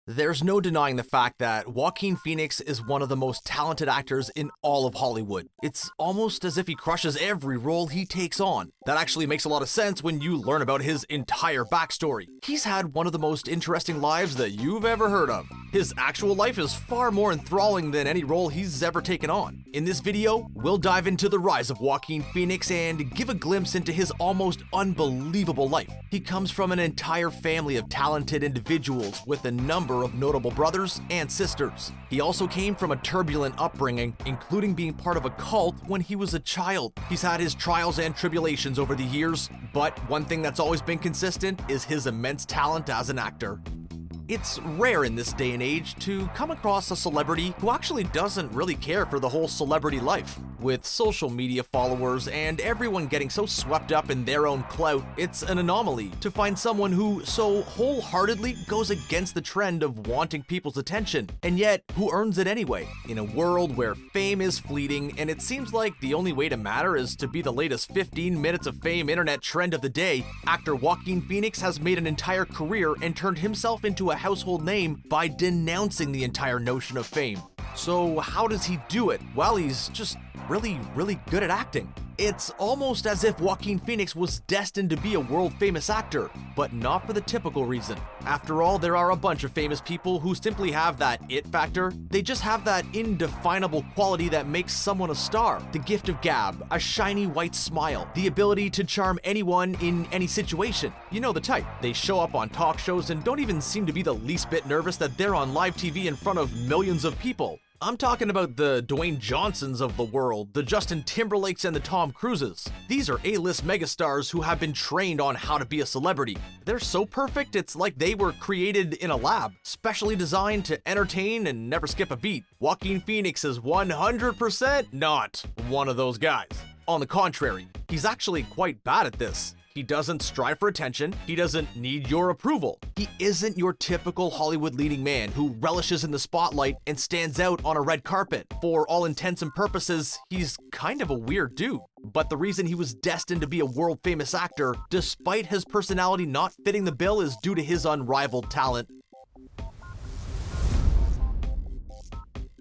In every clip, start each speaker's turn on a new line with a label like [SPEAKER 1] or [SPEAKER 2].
[SPEAKER 1] There's no denying the fact that Joaquin Phoenix is one of the most talented actors in all of Hollywood. It's almost as if he crushes every role he takes on. That actually makes a lot of sense when you learn about his entire backstory. He's had one of the most interesting lives that you've ever heard of. His actual life is far more enthralling than any role he's ever taken on. In this video, we'll dive into the rise of Joaquin Phoenix and give a glimpse into his almost unbelievable life. He comes from an entire family of talented individuals with a number of notable brothers and sisters. He also came from a turbulent upbringing, including being part of a cult when he was a child. He's had his trials and tribulations over the years, but one thing that's always been consistent is his immense talent as an actor. It's rare in this day and age to come across a celebrity who actually doesn't really care for the whole celebrity life. With social media followers and everyone getting so swept up in their own clout, it's an anomaly to find someone who so wholeheartedly goes against the trend of wanting people's attention, and yet who earns it anyway. In a world where fame is fleeting and it seems like the only way to matter is to be the latest 15 minutes of fame internet trend of the day, actor Joaquin Phoenix has made an entire career and turned himself into a household name by denouncing the entire notion of fame. So how does he do it? Well, he's just really good at acting. It's almost as if Joaquin Phoenix was destined to be a world-famous actor, but not for the typical reason. After all, there are a bunch of famous people who simply have that it factor. They just have that indefinable quality that makes someone a star. The gift of gab, a shiny white smile, the ability to charm anyone in any situation. You know the type. They show up on talk shows and don't even seem to be the least bit nervous that they're on live TV in front of millions of people. I'm talking about the Dwayne Johnsons of the world, the Justin Timberlakes and the Tom Cruises. These are A-list megastars who have been trained on how to be a celebrity. They're so perfect, it's like they were created in a lab, specially designed to entertain and never skip a beat. Joaquin Phoenix is 100% not one of those guys. On the contrary, he's actually quite bad at this. He doesn't strive for attention. He doesn't need your approval. He isn't your typical Hollywood leading man who relishes in the spotlight and stands out on a red carpet. For all intents and purposes, he's kind of a weird dude. But the reason he was destined to be a world-famous actor, despite his personality not fitting the bill, is due to his unrivaled talent.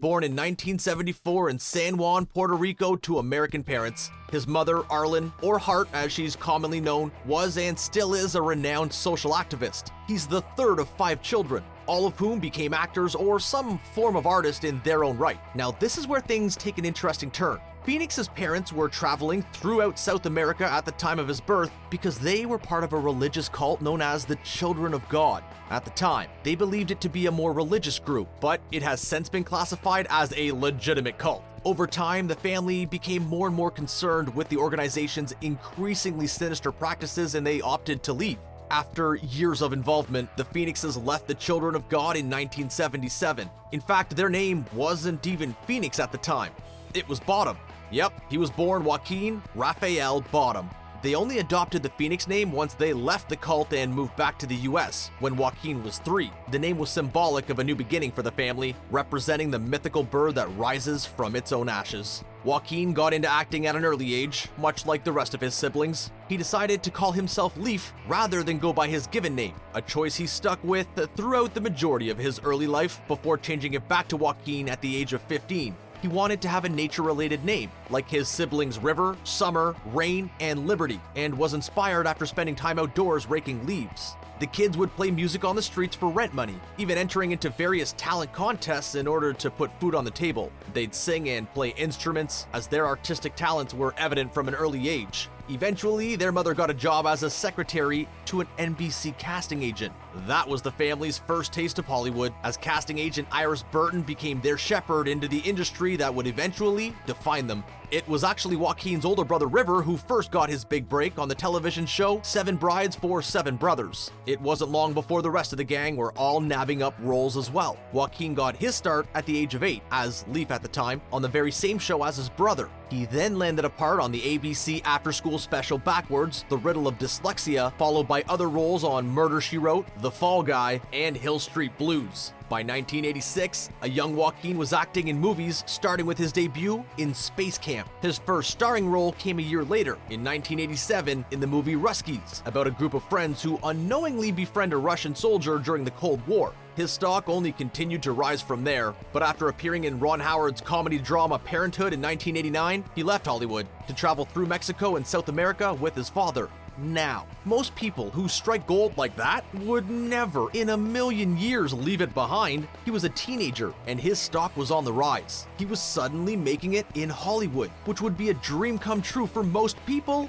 [SPEAKER 1] Born in 1974 in San Juan, Puerto Rico to American parents, his mother, Arlen, or Hart as she's commonly known, was and still is a renowned social activist. He's the third of 5 children, all of whom became actors or some form of artist in their own right. Now this is where things take an interesting turn. Phoenix's parents were traveling throughout South America at the time of his birth because they were part of a religious cult known as the Children of God. At the time, they believed it to be a more religious group, but it has since been classified as a legitimate cult. Over time, the family became more and more concerned with the organization's increasingly sinister practices and they opted to leave. After years of involvement, the Phoenixes left the Children of God in 1977. In fact, their name wasn't even Phoenix at the time. It was Bottom. Yep, he was born Joaquin Raphael Bottom. They only adopted the Phoenix name once they left the cult and moved back to the US, when Joaquin was 3. The name was symbolic of a new beginning for the family, representing the mythical bird that rises from its own ashes. Joaquin got into acting at an early age, much like the rest of his siblings. He decided to call himself Leaf rather than go by his given name, a choice he stuck with throughout the majority of his early life before changing it back to Joaquin at the age of 15. He wanted to have a nature-related name, like his siblings River, Summer, Rain, and Liberty, and was inspired after spending time outdoors raking leaves. The kids would play music on the streets for rent money, even entering into various talent contests in order to put food on the table. They'd sing and play instruments, as their artistic talents were evident from an early age. Eventually, their mother got a job as a secretary to an NBC casting agent. That was the family's first taste of Hollywood, as casting agent Iris Burton became their shepherd into the industry that would eventually define them. It was actually Joaquin's older brother River who first got his big break on the television show 7 Brides for 7 Brothers. It wasn't long before the rest of the gang were all nabbing up roles as well. Joaquin got his start at the age of 8, as Leaf at the time, on the very same show as his brother. He then landed a part on the ABC after-school special Backwards, The Riddle of Dyslexia, followed by other roles on Murder, She Wrote, The Fall Guy, and Hill Street Blues. By 1986, a young Joaquin was acting in movies, starting with his debut in Space Camp. His first starring role came a year later, in 1987, in the movie Ruskies, about a group of friends who unknowingly befriend a Russian soldier during the Cold War. His stock only continued to rise from there, but after appearing in Ron Howard's comedy drama Parenthood in 1989, he left Hollywood to travel through Mexico and South America with his father. Now, most people who strike gold like that would never in a million years leave it behind. He was a teenager and his stock was on the rise. He was suddenly making it in Hollywood, which would be a dream come true for most people,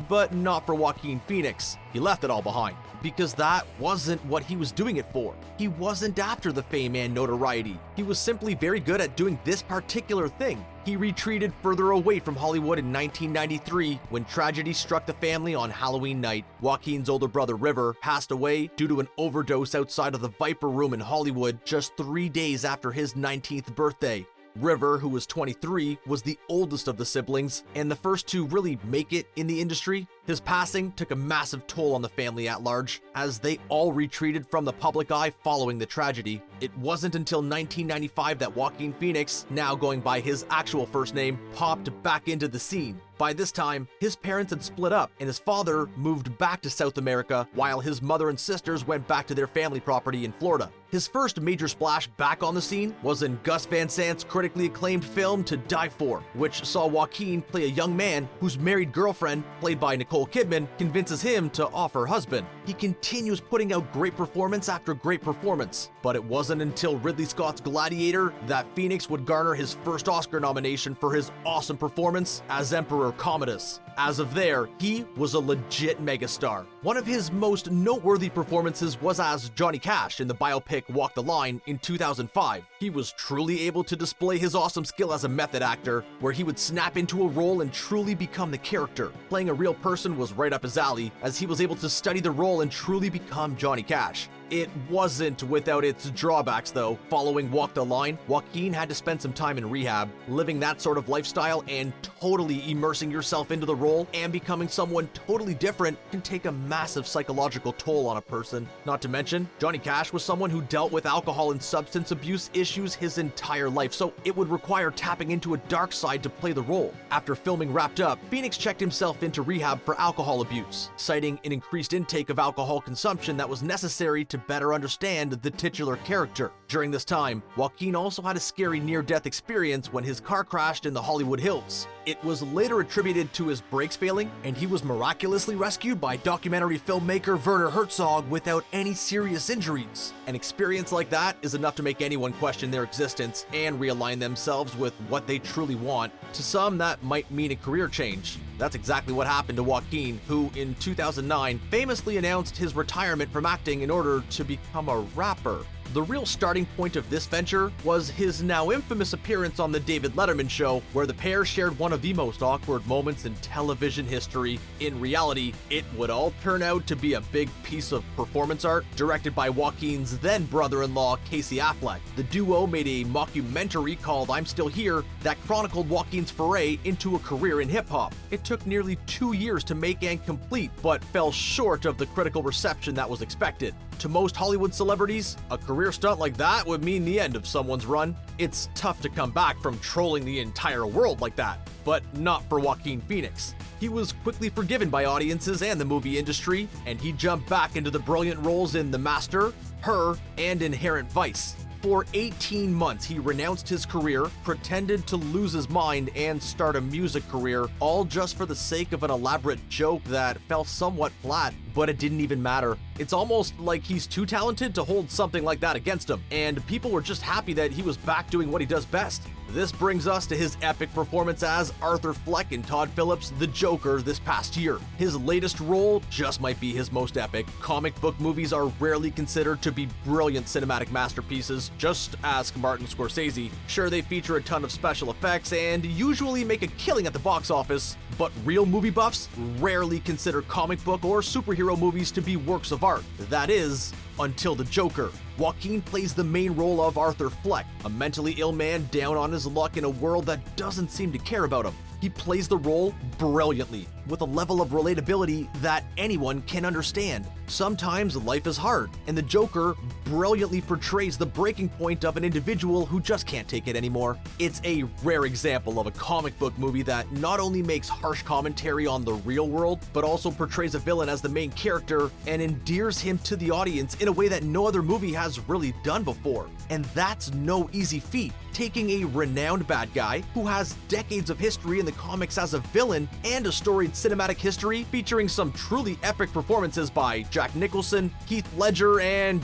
[SPEAKER 1] but not for Joaquin Phoenix. He left it all behind because that wasn't what he was doing it for. He wasn't after the fame and notoriety. He was simply very good at doing this particular thing. He retreated further away from Hollywood in 1993 when tragedy struck the family on Halloween night. Joaquin's older brother River passed away due to an overdose outside of the Viper Room in Hollywood just 3 days after his 19th birthday. River, who was 23, was the oldest of the siblings and the first to really make it in the industry. His passing took a massive toll on the family at large, as they all retreated from the public eye following the tragedy. It wasn't until 1995 that Joaquin Phoenix, now going by his actual first name, popped back into the scene. By this time, his parents had split up and his father moved back to South America while his mother and sisters went back to their family property in Florida. His first major splash back on the scene was in Gus Van Sant's critically acclaimed film To Die For, which saw Joaquin play a young man whose married girlfriend, played by Nicole Kidman, convinces him to off her husband. He continues putting out great performance after great performance, but it wasn't until Ridley Scott's Gladiator that Phoenix would garner his first Oscar nomination for his awesome performance as Emperor Commodus. As of there, he was a legit megastar. One of his most noteworthy performances was as Johnny Cash in the biopic Walk the Line in 2005. He was truly able to display his awesome skill as a method actor, where he would snap into a role and truly become the character. Playing a real person was right up his alley, as he was able to study the role and truly become Johnny Cash. It wasn't without its drawbacks though. Following Walk the Line, Joaquin had to spend some time in rehab. Living that sort of lifestyle and totally immersing yourself into the role and becoming someone totally different can take a massive psychological toll on a person. Not to mention, Johnny Cash was someone who dealt with alcohol and substance abuse issues his entire life, so it would require tapping into a dark side to play the role. After filming wrapped up, Phoenix checked himself into rehab for alcohol abuse, citing an increased intake of alcohol consumption that was necessary to better understand the titular character. During this time, Joaquin also had a scary near-death experience when his car crashed in the Hollywood Hills. It was later attributed to his brakes failing, and he was miraculously rescued by documentary filmmaker Werner Herzog without any serious injuries. An experience like that is enough to make anyone question their existence and realign themselves with what they truly want. To some, that might mean a career change. That's exactly what happened to Joaquin, who in 2009 famously announced his retirement from acting in order to become a rapper. The real starting point of this venture was his now infamous appearance on The David Letterman Show, where the pair shared one of the most awkward moments in television history. In reality, it would all turn out to be a big piece of performance art directed by Joaquin's then brother-in-law, Casey Affleck. The duo made a mockumentary called I'm Still Here that chronicled Joaquin's foray into a career in hip-hop. It took nearly 2 years to make and complete, but fell short of the critical reception that was expected. To most Hollywood celebrities, a career stunt like that would mean the end of someone's run. It's tough to come back from trolling the entire world like that, but not for Joaquin Phoenix. He was quickly forgiven by audiences and the movie industry, and he jumped back into the brilliant roles in The Master, Her, and Inherent Vice. For 18 months, he renounced his career, pretended to lose his mind, and start a music career, all just for the sake of an elaborate joke that fell somewhat flat, but it didn't even matter. It's almost like he's too talented to hold something like that against him, and people were just happy that he was back doing what he does best. This brings us to his epic performance as Arthur Fleck in Todd Phillips' The Joker this past year. His latest role just might be his most epic. Comic book movies are rarely considered to be brilliant cinematic masterpieces. Just ask Martin Scorsese. Sure, they feature a ton of special effects and usually make a killing at the box office, but real movie buffs rarely consider comic book or superhero movies to be works of art. That is, until The Joker. Joaquin plays the main role of Arthur Fleck, a mentally ill man down on his luck in a world that doesn't seem to care about him. He plays the role brilliantly. with a level of relatability that anyone can understand. Sometimes life is hard, and the Joker brilliantly portrays the breaking point of an individual who just can't take it anymore. It's a rare example of a comic book movie that not only makes harsh commentary on the real world, but also portrays a villain as the main character and endears him to the audience in a way that no other movie has really done before. And that's no easy feat. Taking a renowned bad guy who has decades of history in the comics as a villain and a storied cinematic history featuring some truly epic performances by Jack Nicholson, Heath Ledger, and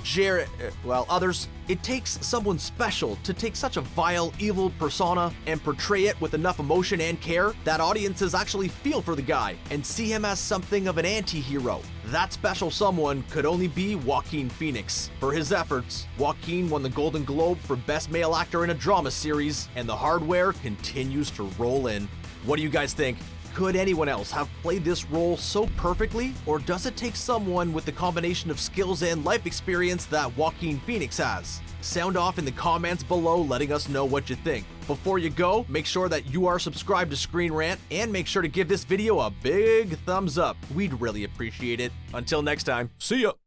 [SPEAKER 1] others. It takes someone special to take such a vile, evil persona and portray it with enough emotion and care that audiences actually feel for the guy and see him as something of an anti-hero. That special someone could only be Joaquin Phoenix. For his efforts, Joaquin won the Golden Globe for Best Male Actor in a Drama Series, and the hardware continues to roll in. What do you guys think? Could anyone else have played this role so perfectly, or does it take someone with the combination of skills and life experience that Joaquin Phoenix has? Sound off in the comments below letting us know what you think. Before you go, make sure that you are subscribed to ScreenRant and make sure to give this video a big thumbs up. We'd really appreciate it. Until next time, see ya!